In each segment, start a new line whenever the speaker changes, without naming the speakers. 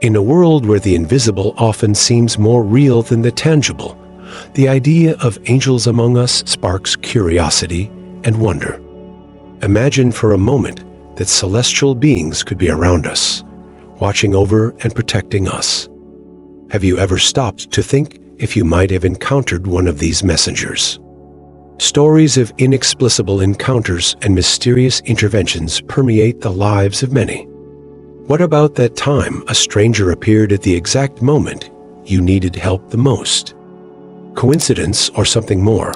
In a world where the invisible often seems more real than the tangible, the idea of angels among us sparks curiosity and wonder. Imagine for a moment that celestial beings could be around us, watching over and protecting us. Have you ever stopped to think if you might have encountered one of these messengers? Stories of inexplicable encounters and mysterious interventions permeate the lives of many. What about that time a stranger appeared at the exact moment you needed help the most? Coincidence or something more?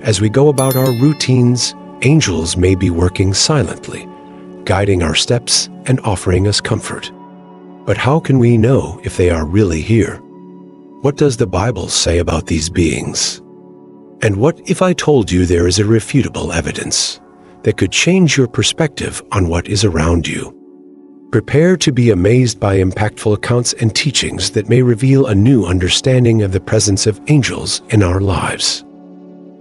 As we go about our routines, angels may be working silently, guiding our steps and offering us comfort. But how can we know if they are really here? What does the Bible say about these beings? And what if I told you there is irrefutable evidence that could change your perspective on what is around you? Prepare to be amazed by impactful accounts and teachings that may reveal a new understanding of the presence of angels in our lives.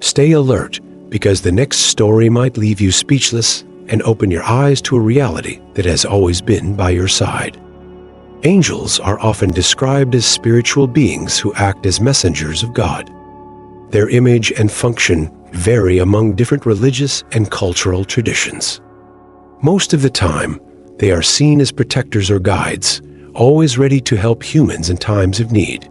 Stay alert, because the next story might leave you speechless and open your eyes to a reality that has always been by your side. Angels are often described as spiritual beings who act as messengers of God. Their image and function vary among different religious and cultural traditions. Most of the time, they are seen as protectors or guides, always ready to help humans in times of need.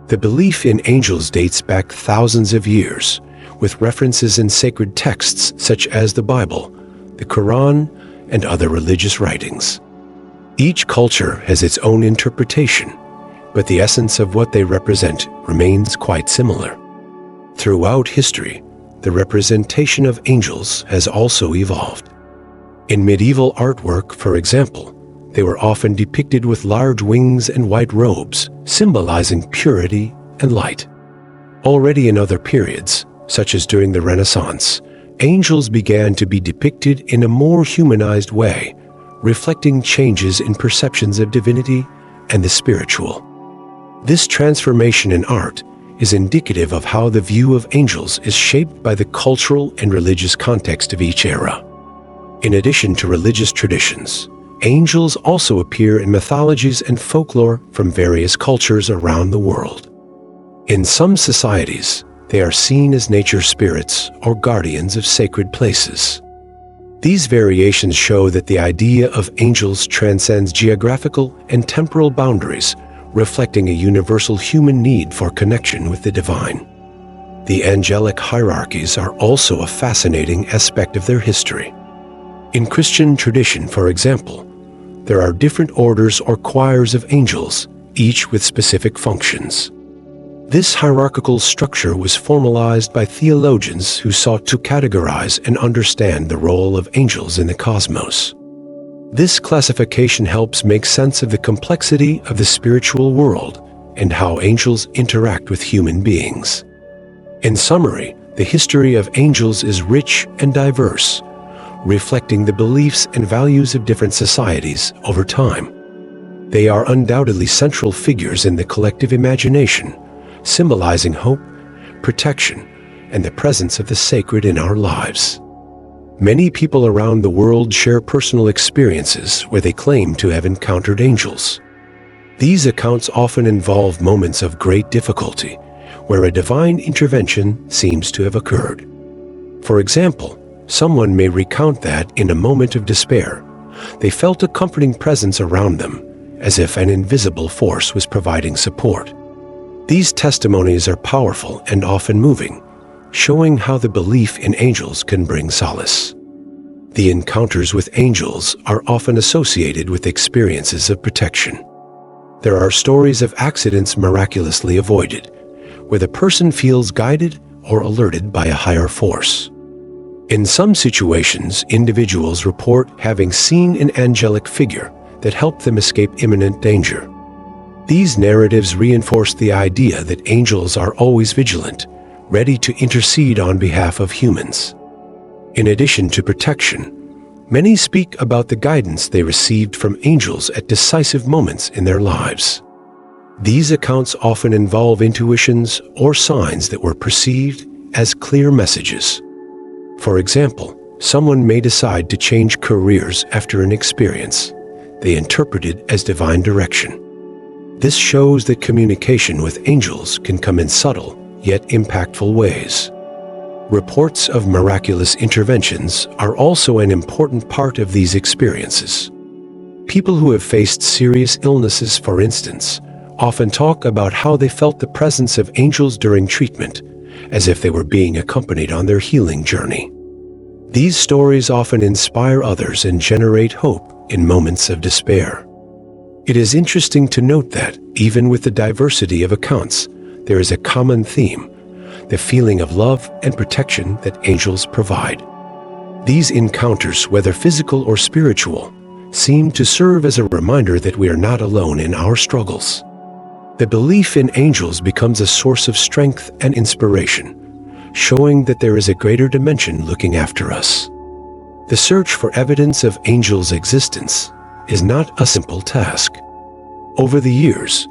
The belief in angels dates back thousands of years, with references in sacred texts such as the Bible, the Quran, and other religious writings. Each culture has its own interpretation, but the essence of what they represent remains quite similar. Throughout history, the representation of angels has also evolved. In medieval artwork, for example, they were often depicted with large wings and white robes, symbolizing purity and light. Already in other periods, such as during the Renaissance, angels began to be depicted in a more humanized way, reflecting changes in perceptions of divinity and the spiritual. This transformation in art is indicative of how the view of angels is shaped by the cultural and religious context of each era. In addition to religious traditions, angels also appear in mythologies and folklore from various cultures around the world. In some societies, they are seen as nature spirits or guardians of sacred places. These variations show that the idea of angels transcends geographical and temporal boundaries, reflecting a universal human need for connection with the divine. The angelic hierarchies are also a fascinating aspect of their history. In Christian tradition, for example, there are different orders or choirs of angels, each with specific functions. This hierarchical structure was formalized by theologians who sought to categorize and understand the role of angels in the cosmos. This classification helps make sense of the complexity of the spiritual world and how angels interact with human beings. In summary, the history of angels is rich and diverse, reflecting the beliefs and values of different societies over time. They are undoubtedly central figures in the collective imagination, symbolizing hope, protection, and the presence of the sacred in our lives. Many people around the world share personal experiences where they claim to have encountered angels. These accounts often involve moments of great difficulty, where a divine intervention seems to have occurred. For example, someone may recount that, in a moment of despair, they felt a comforting presence around them, as if an invisible force was providing support. These testimonies are powerful and often moving, showing how the belief in angels can bring solace. The encounters with angels are often associated with experiences of protection. There are stories of accidents miraculously avoided, where the person feels guided or alerted by a higher force. In some situations, individuals report having seen an angelic figure that helped them escape imminent danger. These narratives reinforce the idea that angels are always vigilant, ready to intercede on behalf of humans. In addition to protection, many speak about the guidance they received from angels at decisive moments in their lives. These accounts often involve intuitions or signs that were perceived as clear messages. For example, someone may decide to change careers after an experience they interpreted as divine direction. This shows that communication with angels can come in subtle, yet impactful ways. Reports of miraculous interventions are also an important part of these experiences. People who have faced serious illnesses, for instance, often talk about how they felt the presence of angels during treatment, as if they were being accompanied on their healing journey. These stories often inspire others and generate hope in moments of despair. It is interesting to note that, even with the diversity of accounts, there is a common theme: the feeling of love and protection that angels provide. These encounters, whether physical or spiritual, seem to serve as a reminder that we are not alone in our struggles. The belief in angels becomes a source of strength and inspiration, showing that there is a greater dimension looking after us. The search for evidence of angels' existence is not a simple task. Over the years,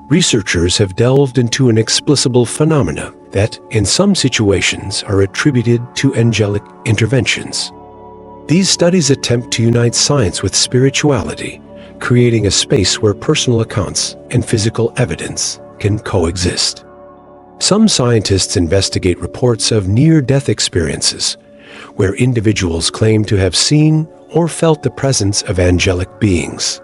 researchers have delved into inexplicable phenomena that, in some situations, are attributed to angelic interventions. These studies attempt to unite science with spirituality, creating a space where personal accounts and physical evidence can coexist. Some scientists investigate reports of near-death experiences, where individuals claim to have seen or felt the presence of angelic beings.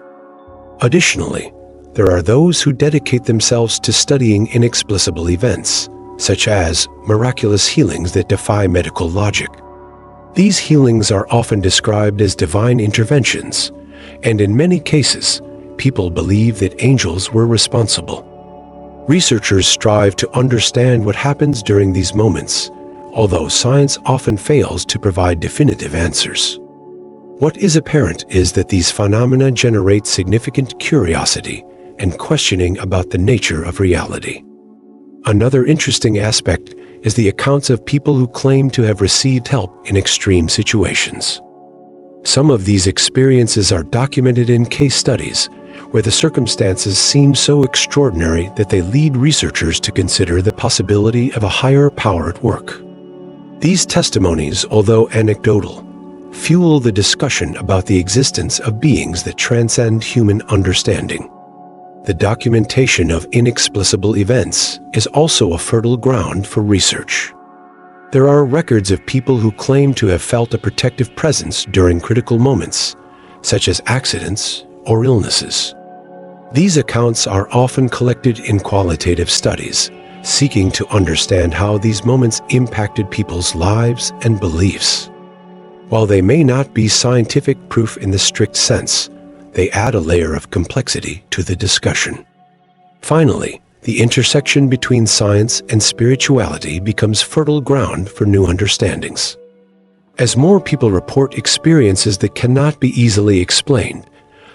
Additionally, there are those who dedicate themselves to studying inexplicable events, such as miraculous healings that defy medical logic. These healings are often described as divine interventions, and in many cases, people believe that angels were responsible. Researchers strive to understand what happens during these moments, although science often fails to provide definitive answers. What is apparent is that these phenomena generate significant curiosity and questioning about the nature of reality. Another interesting aspect is the accounts of people who claim to have received help in extreme situations. Some of these experiences are documented in case studies, where the circumstances seem so extraordinary that they lead researchers to consider the possibility of a higher power at work. These testimonies, although anecdotal, fuel the discussion about the existence of beings that transcend human understanding. The documentation of inexplicable events is also a fertile ground for research. There are records of people who claim to have felt a protective presence during critical moments, such as accidents or illnesses. These accounts are often collected in qualitative studies, seeking to understand how these moments impacted people's lives and beliefs. While they may not be scientific proof in the strict sense, they add a layer of complexity to the discussion. Finally, the intersection between science and spirituality becomes fertile ground for new understandings. As more people report experiences that cannot be easily explained,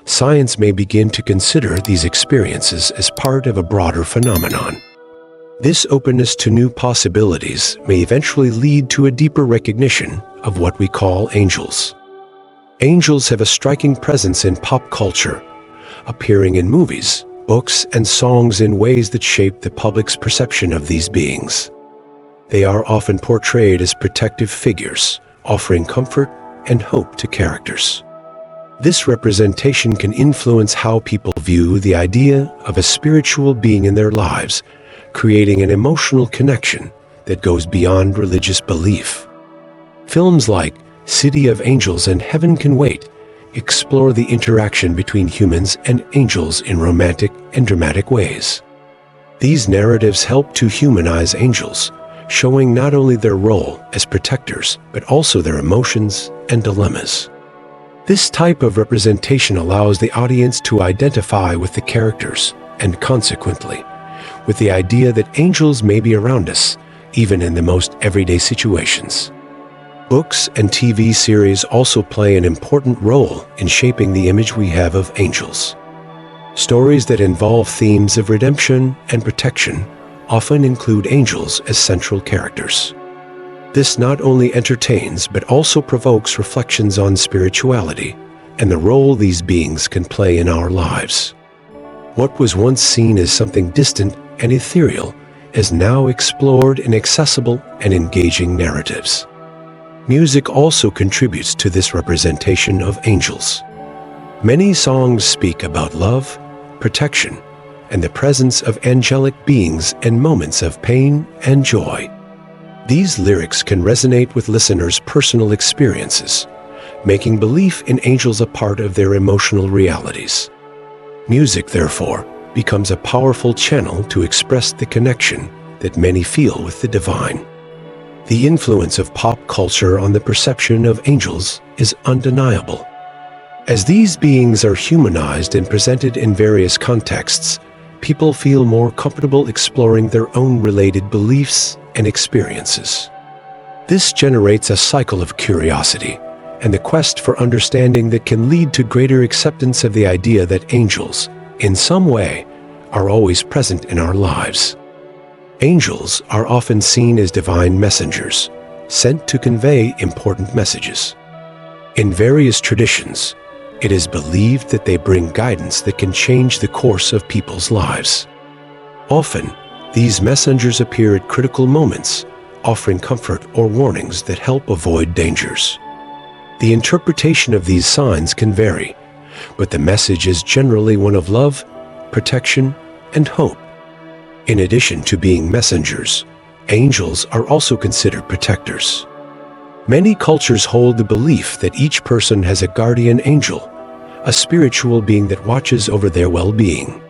science may begin to consider these experiences as part of a broader phenomenon. This openness to new possibilities may eventually lead to a deeper recognition of what we call angels. Angels have a striking presence in pop culture, appearing in movies, books, and songs in ways that shape the public's perception of these beings. They are often portrayed as protective figures, offering comfort and hope to characters. This representation can influence how people view the idea of a spiritual being in their lives, creating an emotional connection that goes beyond religious belief. Films like City of Angels and Heaven Can Wait explore the interaction between humans and angels in romantic and dramatic ways. These narratives help to humanize angels, showing not only their role as protectors, but also their emotions and dilemmas. This type of representation allows the audience to identify with the characters, and consequently, with the idea that angels may be around us, even in the most everyday situations. Books and TV series also play an important role in shaping the image we have of angels. Stories that involve themes of redemption and protection often include angels as central characters. This not only entertains but also provokes reflections on spirituality and the role these beings can play in our lives. What was once seen as something distant and ethereal is now explored in accessible and engaging narratives. Music also contributes to this representation of angels. Many songs speak about love, protection, and the presence of angelic beings in moments of pain and joy. These lyrics can resonate with listeners' personal experiences, making belief in angels a part of their emotional realities. Music, therefore, becomes a powerful channel to express the connection that many feel with the divine. The influence of pop culture on the perception of angels is undeniable. As these beings are humanized and presented in various contexts, people feel more comfortable exploring their own related beliefs and experiences. This generates a cycle of curiosity and the quest for understanding that can lead to greater acceptance of the idea that angels, in some way, are always present in our lives. Angels are often seen as divine messengers, sent to convey important messages. In various traditions, it is believed that they bring guidance that can change the course of people's lives. Often, these messengers appear at critical moments, offering comfort or warnings that help avoid dangers. The interpretation of these signs can vary, but the message is generally one of love, protection, and hope. In addition to being messengers, angels are also considered protectors. Many cultures hold the belief that each person has a guardian angel, a spiritual being that watches over their well-being.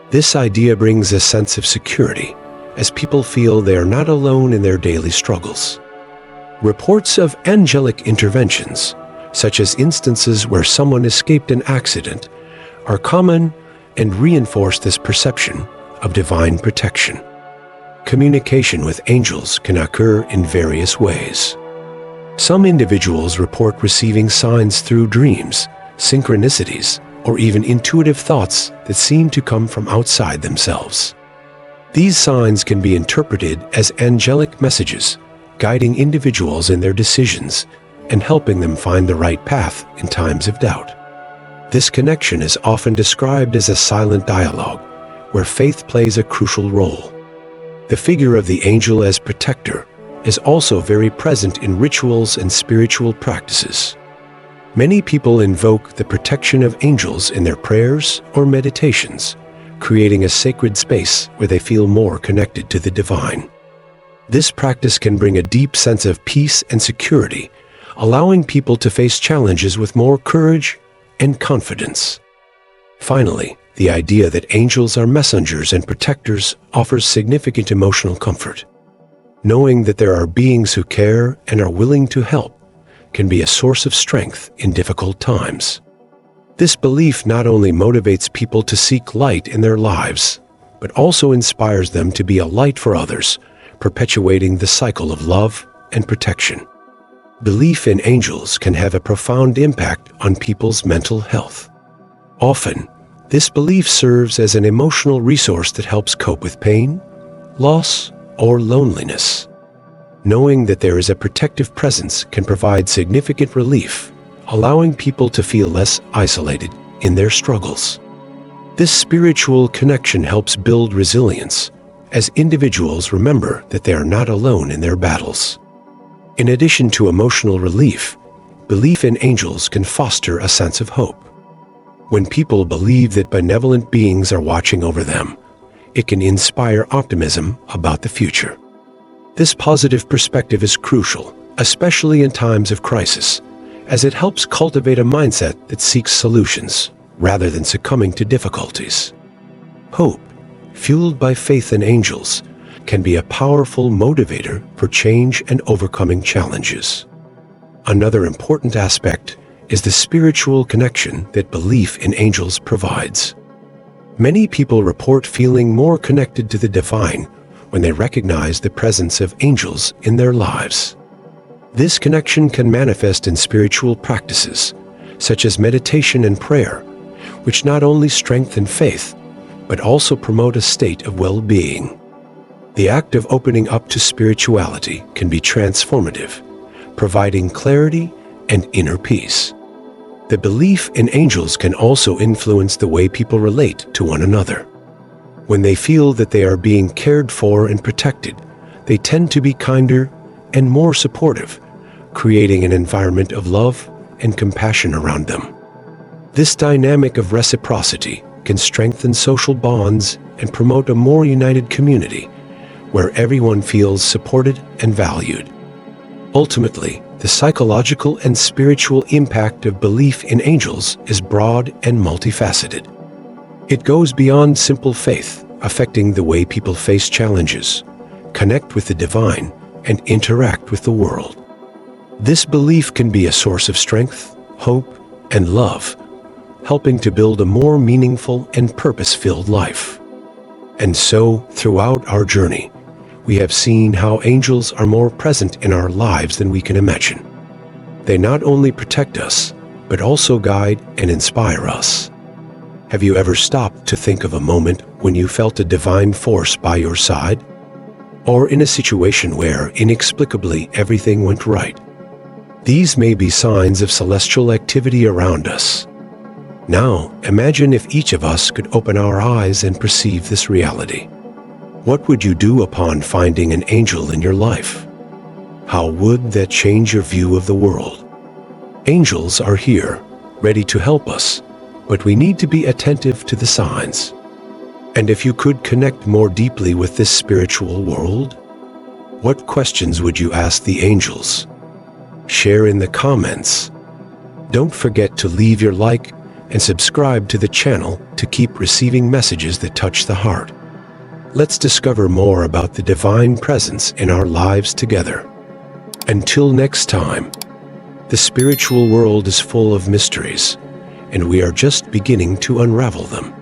This idea brings a sense of security, as people feel they are not alone in their daily struggles. Reports of angelic interventions, such as instances where someone escaped an accident, are common and reinforce this perception of divine protection. Communication with angels can occur in various ways. Some individuals report receiving signs through dreams, synchronicities, or even intuitive thoughts that seem to come from outside themselves. These signs can be interpreted as angelic messages, guiding individuals in their decisions and helping them find the right path in times of doubt. This connection is often described as a silent dialogue, where faith plays a crucial role. The figure of the angel as protector is also very present in rituals and spiritual practices. Many people invoke the protection of angels in their prayers or meditations, creating a sacred space where they feel more connected to the divine. This practice can bring a deep sense of peace and security, allowing people to face challenges with more courage and confidence. Finally, the idea that angels are messengers and protectors offers significant emotional comfort. Knowing that there are beings who care and are willing to help can be a source of strength in difficult times. This belief not only motivates people to seek light in their lives, but also inspires them to be a light for others, perpetuating the cycle of love and protection. Belief in angels can have a profound impact on people's mental health. Often, this belief serves as an emotional resource that helps cope with pain, loss, or loneliness. Knowing that there is a protective presence can provide significant relief, allowing people to feel less isolated in their struggles. This spiritual connection helps build resilience, as individuals remember that they are not alone in their battles. In addition to emotional relief, belief in angels can foster a sense of hope. When people believe that benevolent beings are watching over them, it can inspire optimism about the future. This positive perspective is crucial, especially in times of crisis, as it helps cultivate a mindset that seeks solutions rather than succumbing to difficulties. Hope, fueled by faith in angels, can be a powerful motivator for change and overcoming challenges. Another important aspect is the spiritual connection that belief in angels provides. Many people report feeling more connected to the divine when they recognize the presence of angels in their lives. This connection can manifest in spiritual practices, such as meditation and prayer, which not only strengthen faith, but also promote a state of well-being. The act of opening up to spirituality can be transformative, providing clarity and inner peace. The belief in angels can also influence the way people relate to one another. When they feel that they are being cared for and protected, they tend to be kinder and more supportive, creating an environment of love and compassion around them. This dynamic of reciprocity can strengthen social bonds and promote a more united community, where everyone feels supported and valued. Ultimately, the psychological and spiritual impact of belief in angels is broad and multifaceted. It goes beyond simple faith, affecting the way people face challenges, connect with the divine, and interact with the world. This belief can be a source of strength, hope, and love, helping to build a more meaningful and purpose-filled life. And so, throughout our journey, we have seen how angels are more present in our lives than we can imagine. They not only protect us, but also guide and inspire us. Have you ever stopped to think of a moment when you felt a divine force by your side? Or in a situation where, inexplicably, everything went right? These may be signs of celestial activity around us. Now, imagine if each of us could open our eyes and perceive this reality. What would you do upon finding an angel in your life? How would that change your view of the world? Angels are here, ready to help us, but we need to be attentive to the signs. And if you could connect more deeply with this spiritual world, what questions would you ask the angels? Share in the comments. Don't forget to leave your like and subscribe to the channel to keep receiving messages that touch the heart. Let's discover more about the divine presence in our lives together. Until next time, the spiritual world is full of mysteries, and we are just beginning to unravel them.